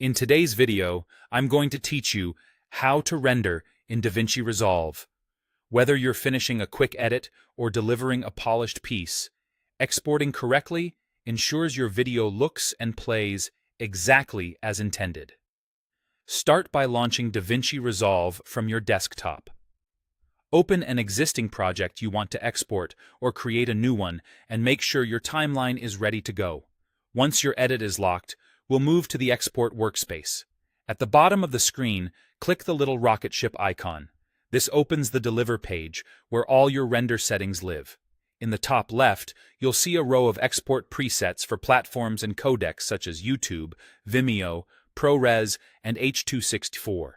In today's video, I'm going to teach you how to render in Davinci Resolve. Whether you're finishing a quick edit or delivering a polished piece, exporting correctly ensures your video looks and plays exactly as intended. Start by launching Davinci Resolve from your desktop. Open an existing project you want to export or create a new one and make sure your timeline is ready to go. Once your edit is locked, we'll move to the export workspace. At the bottom of the screen, click the little rocket ship icon. This opens the Deliver page, where all your render settings live. In the top left, you'll see a row of export presets for platforms and codecs such as YouTube, Vimeo, ProRes, and H.264.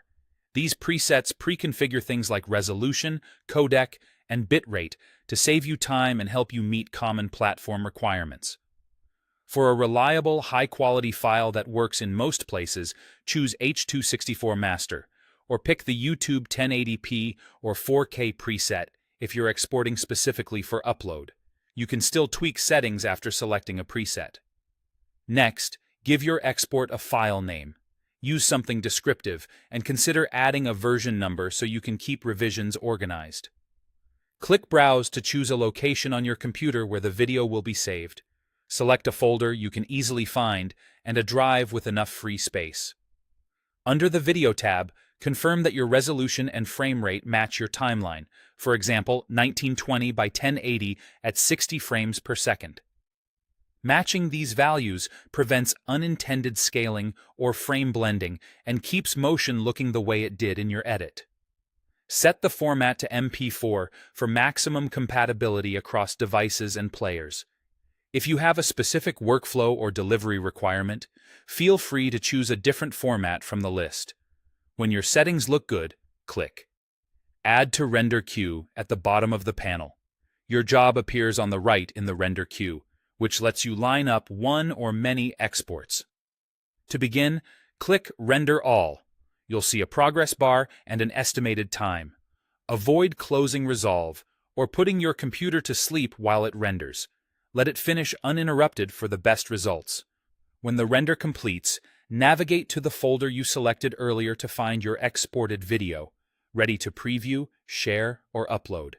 These presets pre-configure things like resolution, codec, and bitrate to save you time and help you meet common platform requirements. For a reliable, high-quality file that works in most places, choose H.264 Master, or pick the YouTube 1080p or 4K preset if you're exporting specifically for upload. You can still tweak settings after selecting a preset. Next, give your export a file name. Use something descriptive, and consider adding a version number so you can keep revisions organized. Click Browse to choose a location on your computer where the video will be saved. Select a folder you can easily find and a drive with enough free space. Under the Video tab, confirm that your resolution and frame rate match your timeline, for example 1920 by 1080 at 60 frames per second. Matching these values prevents unintended scaling or frame blending and keeps motion looking the way it did in your edit. Set the format to MP4 for maximum compatibility across devices and players. If you have a specific workflow or delivery requirement, feel free to choose a different format from the list. When your settings look good, click Add to Render Queue at the bottom of the panel. Your job appears on the right in the render queue, which lets you line up one or many exports. To begin, click Render All. You'll see a progress bar and an estimated time. Avoid closing Resolve or putting your computer to sleep while it renders. Let it finish uninterrupted for the best results. When the render completes, navigate to the folder you selected earlier to find your exported video, ready to preview, share, or upload.